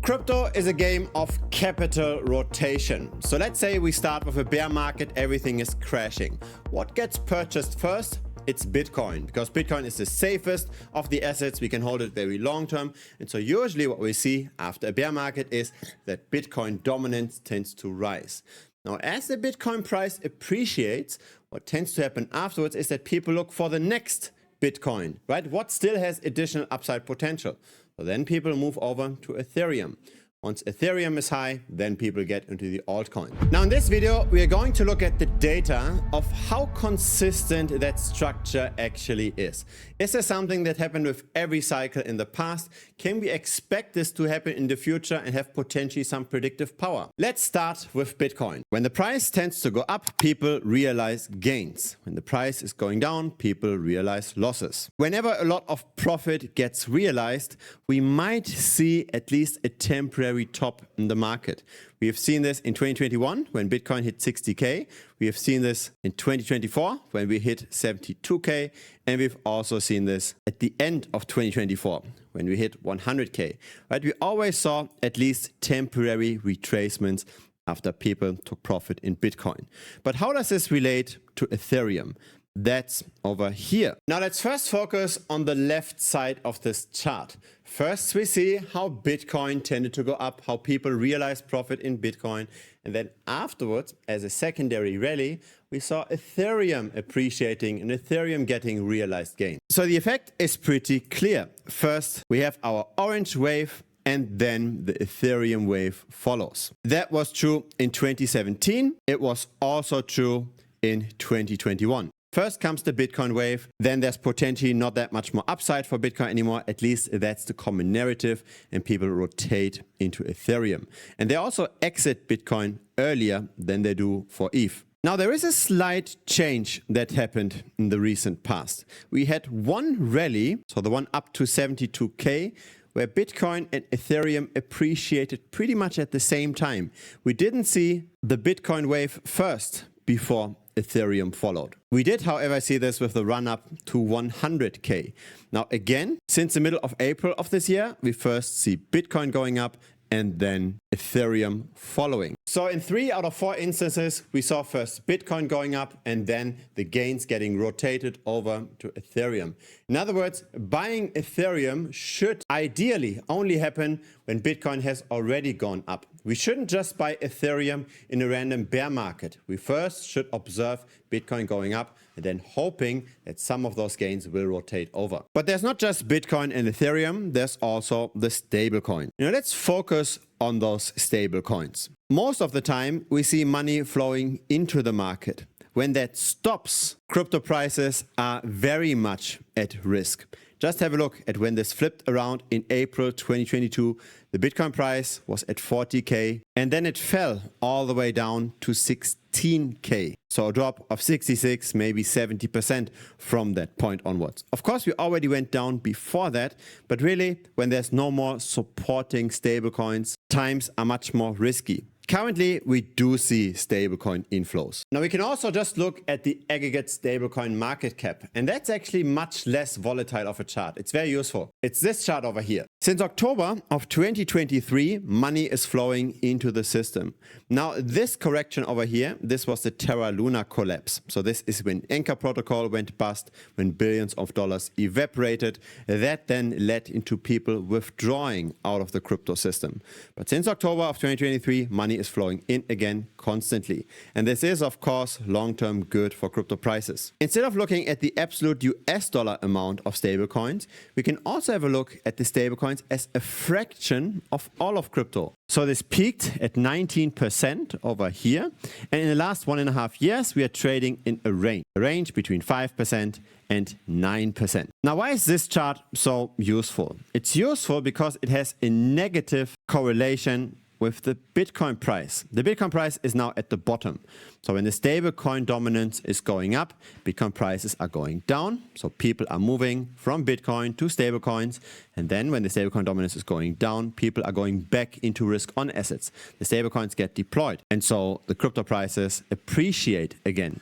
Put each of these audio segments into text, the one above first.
Crypto is a game of capital rotation. So let's say we start with a bear market, everything is crashing. What gets purchased first? It's Bitcoin, because Bitcoin is the safest of the assets. We can hold it very long term. And so usually what we see after a bear market is that Bitcoin dominance tends to rise. Now, as the Bitcoin price appreciates, what tends to happen afterwards is that people look for the next Bitcoin, right? What still has additional upside potential? So then people move over to Ethereum. Once Ethereum is high, then people get into the altcoin. Now in this video, we are going to look at the data of how consistent that structure actually is. Is there something that happened with every cycle in the past? Can we expect this to happen in the future and have potentially some predictive power? Let's start with Bitcoin. When the price tends to go up, people realize gains. When the price is going down, people realize losses. Whenever a lot of profit gets realized, we might see at least a temporary top in the market. We have seen this in 2021 when Bitcoin hit 60K. We have seen this in 2024 when we hit 72K. And we've also seen this at the end of 2024 when we hit 100K. Right? We always saw at least temporary retracements after people took profit in Bitcoin. But how does this relate to Ethereum? That's over here. Now let's first focus on the left side of this chart. First, we see how Bitcoin tended to go up, how people realized profit in Bitcoin. And then afterwards, as a secondary rally, we saw Ethereum appreciating and Ethereum getting realized gain. So the effect is pretty clear. First, we have our orange wave, and then the Ethereum wave follows. That was true in 2017. It was also true in 2021. First comes the Bitcoin wave, then there's potentially not that much more upside for Bitcoin anymore. At least that's the common narrative, and people rotate into Ethereum. And they also exit Bitcoin earlier than they do for ETH. Now there is a slight change that happened in the recent past. We had one rally, so the one up to 72K, where Bitcoin and Ethereum appreciated pretty much at the same time. We didn't see the Bitcoin wave first before Ethereum followed. We did, however, see this with the run up to 100K. Now again, since the middle of April of this year, we first see Bitcoin going up and then Ethereum following. So in 3 out of 4 instances, we saw first Bitcoin going up and then the gains getting rotated over to Ethereum. In other words, buying Ethereum should ideally only happen when Bitcoin has already gone up. We shouldn't just buy Ethereum in a random bear market. We first should observe Bitcoin going up and then hoping that some of those gains will rotate over. But there's not just Bitcoin and Ethereum, there's also the stablecoin. Let's focus on those stablecoins. Most of the time, we see money flowing into the market. When that stops, crypto prices are very much at risk. Just have a look at when this flipped around in April 2022. The Bitcoin price was at 40K and then it fell all the way down to 16K. So a drop of 66, maybe 70% from that point onwards. Of course, we already went down before that, but really when there's no more supporting stablecoins, times are much more risky. Currently, we do see stablecoin inflows. Now, we can also just look at the aggregate stablecoin market cap, and that's actually much less volatile of a chart. It's very useful. It's this chart over here. Since October of 2023, money is flowing into the system. Now, this correction over here, this was the Terra Luna collapse. So this is when Anchor protocol went bust, when billions of dollars evaporated. That then led into people withdrawing out of the crypto system. But since October of 2023, money is flowing in again constantly. And this is, of course, long-term good for crypto prices. Instead of looking at the absolute US dollar amount of stablecoins, we can also have a look at the stablecoins as a fraction of all of crypto. So this peaked at 19% over here. And in the last 1.5 years, we are trading in a range between 5% and 9%. Now, why is this chart so useful? It's useful because it has a negative correlation with the Bitcoin price. The Bitcoin price is now at the bottom. So when the stablecoin dominance is going up, Bitcoin prices are going down. So people are moving from Bitcoin to stablecoins. And then when the stablecoin dominance is going down, people are going back into risk-on assets. The stablecoins get deployed. And so the crypto prices appreciate again.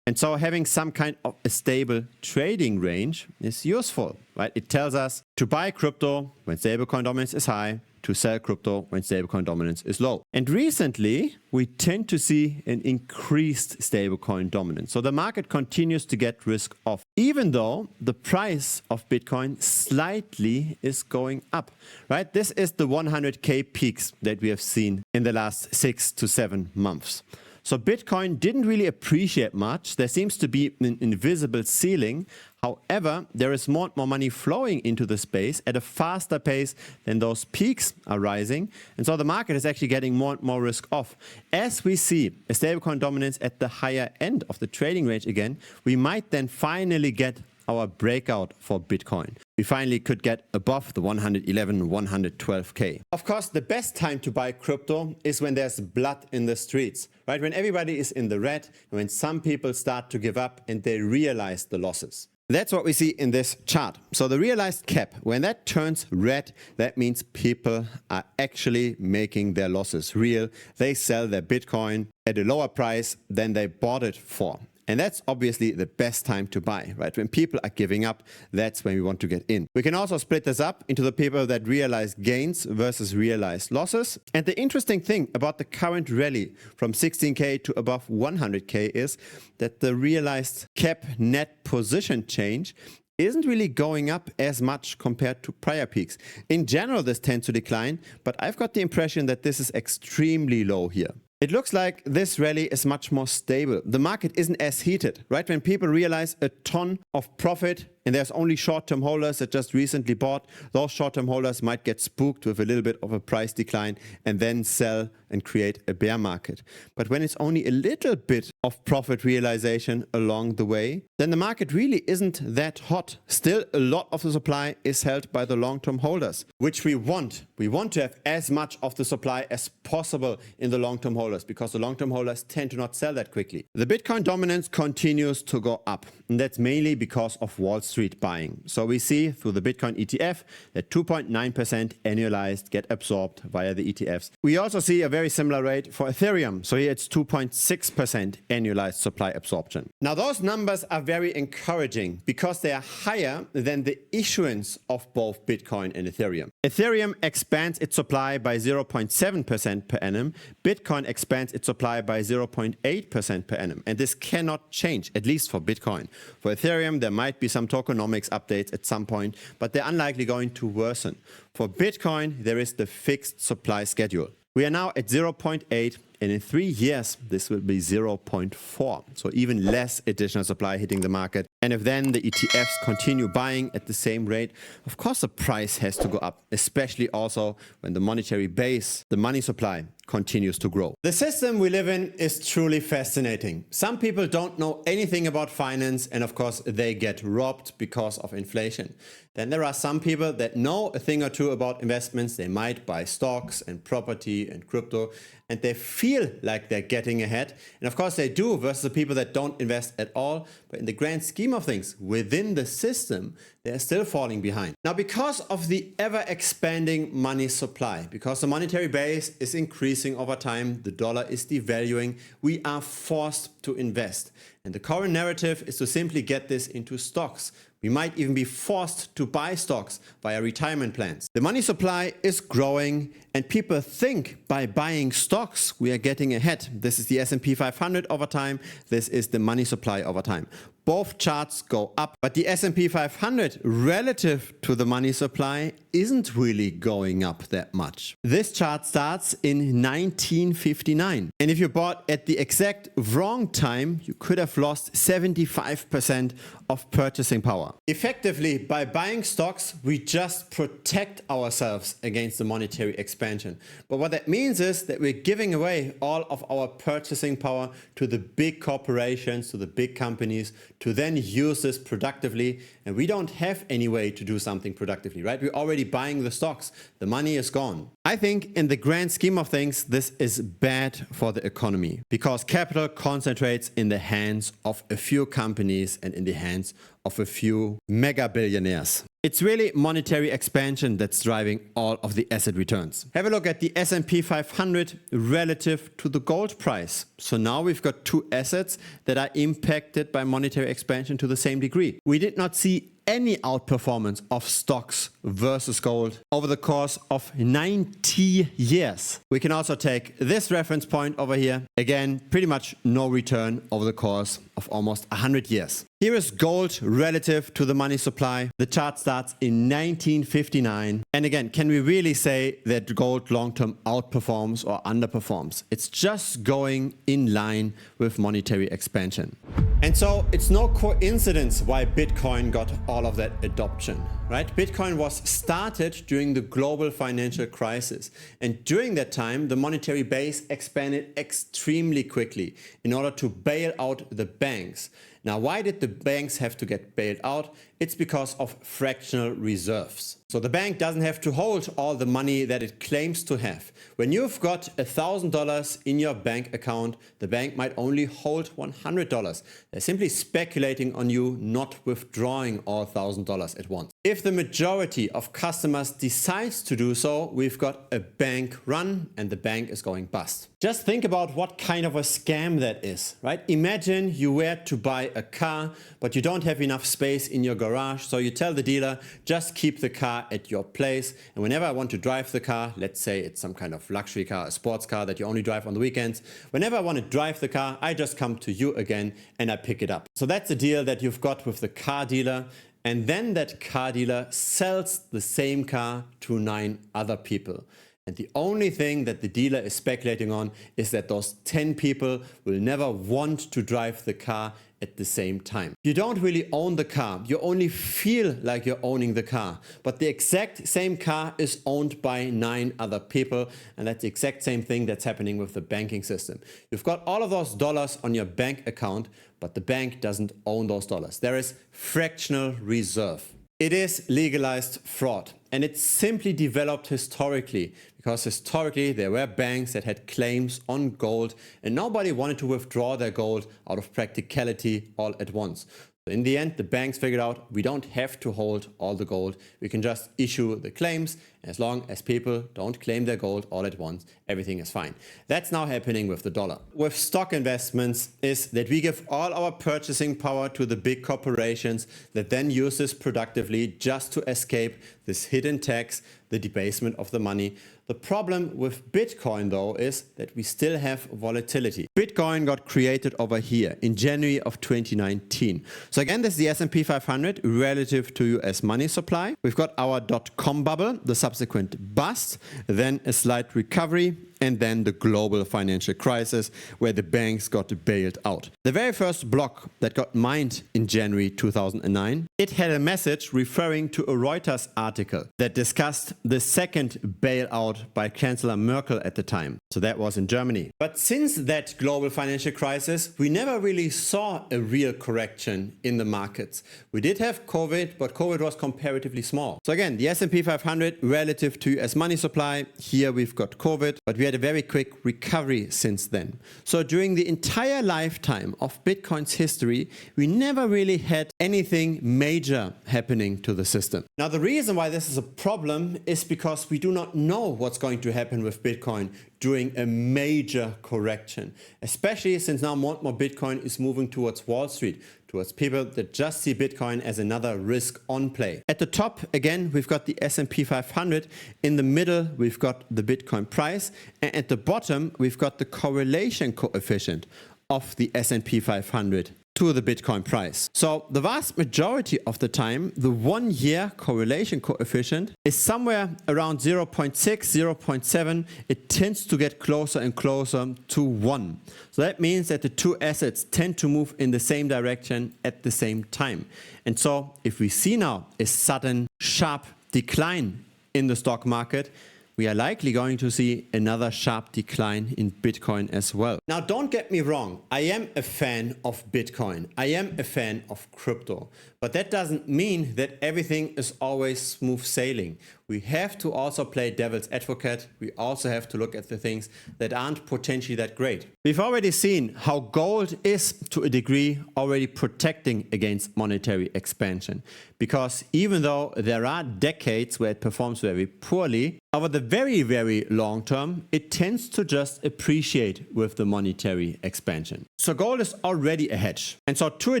And so having some kind of a stable trading range is useful, right? It tells us to buy crypto when stablecoin dominance is high, to sell crypto when stablecoin dominance is low. And recently, we tend to see an increased stablecoin dominance. So the market continues to get risk off, even though the price of Bitcoin slightly is going up, right? This is the 100K peaks that we have seen in the last 6 to 7 months. So Bitcoin didn't really appreciate much. There seems to be an invisible ceiling. However, there is more and more money flowing into the space at a faster pace than those peaks are rising. And so the market is actually getting more and more risk off. As we see a stablecoin dominance at the higher end of the trading range again, we might then finally get our breakout for Bitcoin. We finally could get above the 111, 112K. Of course, the best time to buy crypto is when there's blood in the streets, right? When everybody is in the red, when some people start to give up and they realize the losses. That's what we see in this chart. So the realized cap, when that turns red, that means people are actually making their losses real. They sell their Bitcoin at a lower price than they bought it for. And that's obviously the best time to buy, right? When people are giving up, that's when we want to get in. We can also split this up into the people that realize gains versus realized losses. And the interesting thing about the current rally from 16K to above 100K is that the realized cap net position change isn't really going up as much compared to prior peaks. In general, this tends to decline, but I've got the impression that this is extremely low here. It looks like this rally is much more stable. The market isn't as heated, right? When people realize a ton of profit and there's only short-term holders that just recently bought, those short-term holders might get spooked with a little bit of a price decline and then sell and create a bear market. But when it's only a little bit of profit realization along the way, then the market really isn't that hot. Still, a lot of the supply is held by the long-term holders, which we want. We want to have as much of the supply as possible in the long-term holders because the long-term holders tend to not sell that quickly. The Bitcoin dominance continues to go up, and that's mainly because of Wall Street buying. So we see through the Bitcoin ETF that 2.9% annualized get absorbed via the ETFs. We also see a very similar rate for Ethereum. So here it's 2.6% annualized supply absorption. Now those numbers are very encouraging because they are higher than the issuance of both Bitcoin and Ethereum. Ethereum expands its supply by 0.7% per annum. Bitcoin expands its supply by 0.8% per annum. And this cannot change, at least for Bitcoin. For Ethereum, there might be some tokenomics updates at some point, but they're unlikely going to worsen. For Bitcoin, there is the fixed supply schedule. We are now at 0.8, and in 3 years, this will be 0.4. So even less additional supply hitting the market. And if then the ETFs continue buying at the same rate, of course the price has to go up, especially also when the monetary base, the money supply, continues to grow. The system we live in is truly fascinating. Some people don't know anything about finance, and of course they get robbed because of inflation. Then there are some people that know a thing or two about investments. They might buy stocks and property and crypto, and they feel like they're getting ahead. And of course they do versus the people that don't invest at all. But in the grand scheme of things, within the system, they're still falling behind. Now, because of the ever expanding money supply, because the monetary base is increasing over time, the dollar is devaluing, we are forced to invest. And the current narrative is to simply get this into stocks. We might even be forced to buy stocks via retirement plans. The money supply is growing, and people think by buying stocks we are getting ahead. This is the S&P 500 over time. This is the money supply over time. Both charts go up, but the S&P 500 relative to the money supply isn't really going up that much. This chart starts in 1959. And if you bought at the exact wrong time, you could have lost 75% of purchasing power. Effectively, by buying stocks, we just protect ourselves against the monetary expansion. But what that means is that we're giving away all of our purchasing power to the big corporations, to the big companies, to then use this productively. And we don't have any way to do something productively, right? We're already buying the stocks. The money is gone. I think in the grand scheme of things, this is bad for the economy because capital concentrates in the hands of a few companies and in the hands of a few mega billionaires. It's really monetary expansion that's driving all of the asset returns. Have a look at the S&P 500 relative to the gold price. So now we've got two assets that are impacted by monetary expansion to the same degree. We did not see any outperformance of stocks versus gold over the course of 90 years. We can also take this reference point over here. Again, pretty much no return over the course of almost 100 years. Here is gold relative to the money supply. The chart starts in 1959. And again, can we really say that gold long-term outperforms or underperforms? It's just going in line with monetary expansion. And so it's no coincidence why Bitcoin got all of that adoption, right? Bitcoin was started during the global financial crisis. And during that time, the monetary base expanded extremely quickly in order to bail out the banks. Now, why did the banks have to get bailed out? It's because of fractional reserves. So the bank doesn't have to hold all the money that it claims to have. When you've got $1,000 in your bank account, the bank might only hold $100. They're simply speculating on you not withdrawing all $1,000 at once. If the majority of customers decides to do so, we've got a bank run and the bank is going bust. Just think about what kind of a scam that is, right? Imagine you were to buy a car, but you don't have enough space in your garage. So you tell the dealer, just keep the car at your place. And whenever I want to drive the car, let's say it's some kind of luxury car, a sports car that you only drive on the weekends. Whenever I want to drive the car, I just come to you again and I pick it up. So that's the deal that you've got with the car dealer. And then that car dealer sells the same car to 9 other people. And the only thing that the dealer is speculating on is that those 10 people will never want to drive the car at the same time. You don't really own the car. You only feel like you're owning the car. But the exact same car is owned by 9 other people. And that's the exact same thing that's happening with the banking system. You've got all of those dollars on your bank account, but the bank doesn't own those dollars. There is fractional reserve. It is legalized fraud, and it's simply developed historically because historically there were banks that had claims on gold and nobody wanted to withdraw their gold out of practicality all at once. So in the end, the banks figured out we don't have to hold all the gold. We can just issue the claims. As long as people don't claim their gold all at once, everything is fine. That's now happening with the dollar. With stock investments is that we give all our purchasing power to the big corporations that then use this productively just to escape this hidden tax, the debasement of the money. The problem with Bitcoin, though, is that we still have volatility. Bitcoin got created over here in January of 2019. So again, this is the S&P 500 relative to US money supply. We've got our .com bubble, the subsequent bust, then a slight recovery, and then the global financial crisis where the banks got bailed out. The very first block that got mined in January 2009, it had a message referring to a Reuters article that discussed the second bailout by Chancellor Merkel at the time. So that was in Germany. But since that global financial crisis, we never really saw a real correction in the markets. We did have COVID, but COVID was comparatively small. So again, the S&P 500 relative to US money supply, here we've got COVID, but we had a very quick recovery since then. So during the entire lifetime of Bitcoin's history, we never really had anything major happening to the system. Now, the reason why this is a problem is because we do not know what's going to happen with Bitcoin during a major correction, especially since now more and more Bitcoin is moving towards Wall Street, towards people that just see Bitcoin as another risk on play. At the top, again, we've got the S&P 500. In the middle, we've got the Bitcoin price. And at the bottom, we've got the correlation coefficient of the S&P 500 to the Bitcoin price. So the vast majority of the time, the 1-year correlation coefficient is somewhere around 0.6, 0.7. It tends to get closer and closer to 1. So that means that the two assets tend to move in the same direction at the same time. And so if we see now a sudden sharp decline in the stock market, we are likely going to see another sharp decline in Bitcoin as well. Now, don't get me wrong. I am a fan of Bitcoin. I am a fan of crypto. But that doesn't mean that everything is always smooth sailing. We have to also play devil's advocate. We also have to look at the things that aren't potentially that great. We've already seen how gold is, to a degree, already protecting against monetary expansion. Because even though there are decades where it performs very poorly, over the very, very long term, it tends to just appreciate with the monetary expansion. So gold is already a hedge. And so to a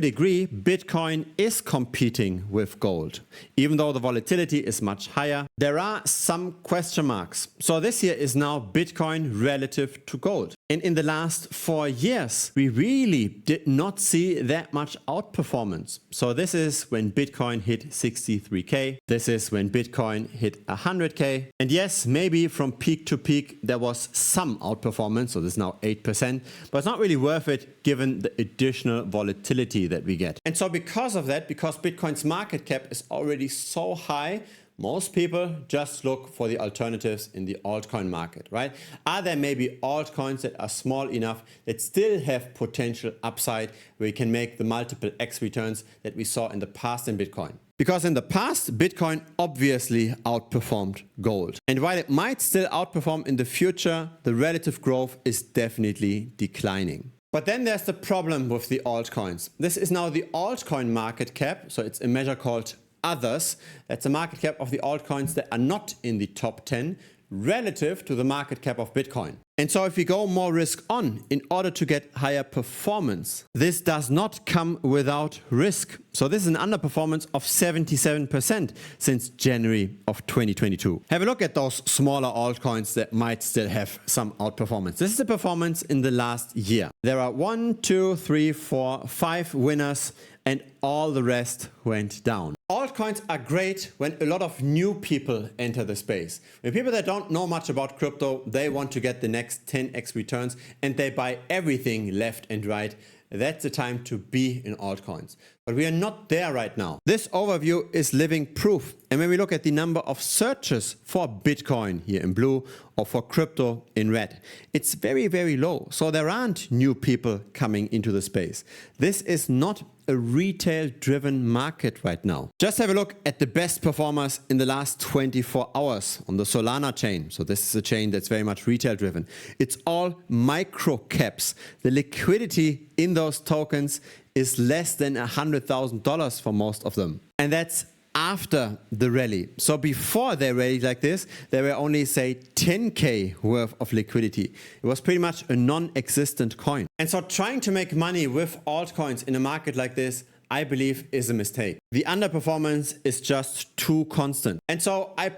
degree, Bitcoin is competing with gold. Even though the volatility is much higher, there are some question marks. So this here is now Bitcoin relative to gold. And in the last 4 years, we really did not see that much outperformance. So this is when Bitcoin hit 63K. This is when Bitcoin hit 100K. And yes, maybe from peak to peak, there was some outperformance. So this is now 8%, but it's not really worth it given the additional volatility that we get. And so because of that, because Bitcoin's market cap is already so high, most people just look for the alternatives in the altcoin market, right? Are there maybe altcoins that are small enough that still have potential upside where you can make the multiple X returns that we saw in the past in Bitcoin? Because in the past, Bitcoin obviously outperformed gold. And while it might still outperform in the future, the relative growth is definitely declining. But then there's the problem with the altcoins. This is now the altcoin market cap, so it's a measure called others. That's the market cap of the altcoins that are not in the top 10 relative to the market cap of Bitcoin. And so if we go more risk on in order to get higher performance, this does not come without risk. So this is an underperformance of 77% since January of 2022. Have a look at those smaller altcoins that might still have some outperformance. This is the performance in the last year. There are 1, 2, 3, 4, 5 winners and all the rest went down. Altcoins are great when a lot of new people enter the space. When people that don't know much about crypto, they want to get the next 10x returns and they buy everything left and right. That's the time to be in altcoins. But we are not there right now. This overview is living proof. And when we look at the number of searches for Bitcoin here in blue or for crypto in red, it's very, very low. So there aren't new people coming into the space. This is not a retail-driven market right now. Just have a look at the best performers in the last 24 hours on the Solana chain. So this is a chain that's very much retail-driven. It's all micro caps. The liquidity in those tokens is less than $100,000 for most of them. And that's after the rally. So before they rallied like this, there were only, say, 10K worth of liquidity. It was pretty much a non-existent coin. And so trying to make money with altcoins in a market like this, I believe, is a mistake. The underperformance is just too constant. And so I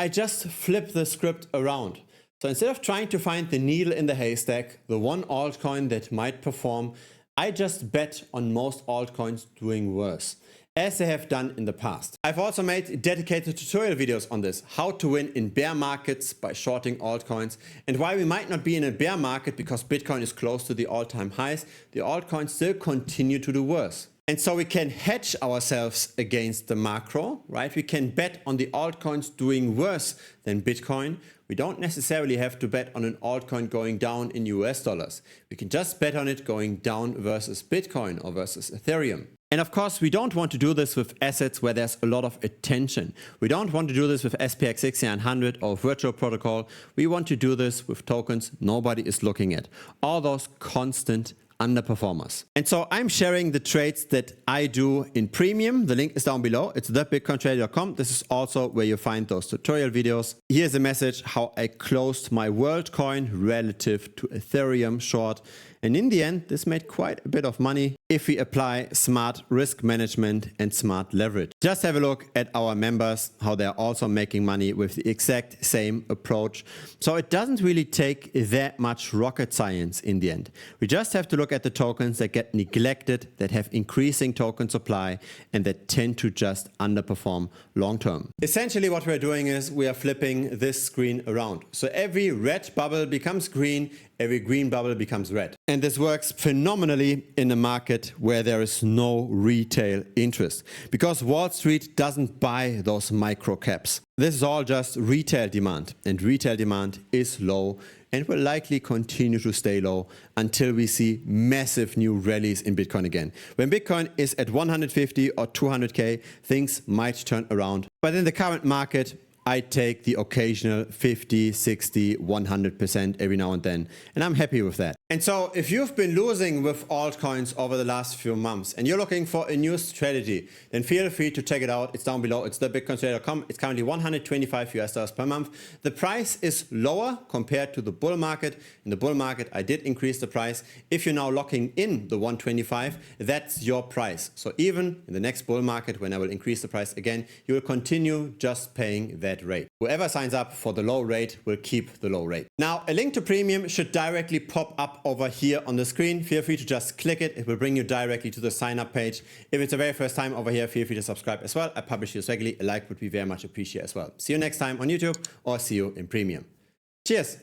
just flip the script around. So instead of trying to find the needle in the haystack, the one altcoin that might perform, I just bet on most altcoins doing worse, as they have done in the past. I've also made dedicated tutorial videos on this, how to win in bear markets by shorting altcoins, and why we might not be in a bear market because Bitcoin is close to the all-time highs, the altcoins still continue to do worse. And so we can hedge ourselves against the macro, right? We can bet on the altcoins doing worse than Bitcoin. We don't necessarily have to bet on an altcoin going down in US dollars. We can just bet on it going down versus Bitcoin or versus Ethereum. And of course, we don't want to do this with assets where there's a lot of attention. We don't want to do this with SPX 6900 or Virtual Protocol. We want to do this with tokens nobody is looking at. All those constant underperformers. And so I'm sharing the trades that I do in premium. The link is down below. It's thebitcointrader.com. This is also where you find those tutorial videos. Here's a message how I closed my WorldCoin relative to Ethereum short. And in the end, this made quite a bit of money if we apply smart risk management and smart leverage. Just have a look at our members, how they're also making money with the exact same approach. So it doesn't really take that much rocket science in the end. We just have to look at the tokens that get neglected, that have increasing token supply, and that tend to just underperform long term. Essentially what we're doing is we are flipping this screen around. So every red bubble becomes green, every green bubble becomes red. And this works phenomenally in a market where there is no retail interest, because Wall Street doesn't buy those micro caps. This is all just retail demand, and retail demand is low and will likely continue to stay low until we see massive new rallies in Bitcoin again. When Bitcoin is at 150 or 200K, things might turn around. But in the current market, I take the occasional 50, 60, 100% every now and then, and I'm happy with that. And so if you've been losing with altcoins over the last few months and you're looking for a new strategy, then feel free to check it out. It's down below. It's thebitcoinstrader.com. It's currently $125 per month. The price is lower compared to the bull market. In the bull market, I did increase the price. If you're now locking in the 125, that's your price. So even in the next bull market, when I will increase the price again, you will continue just paying that rate. Whoever signs up for the low rate will keep the low rate. Now, a link to premium should directly pop up over here on the screen. Feel free to just click it. It will bring you directly to the sign up page. If it's the very first time over here, feel free to subscribe as well. I publish this regularly. A like would be very much appreciated as well. See you next time on YouTube or see you in premium. Cheers.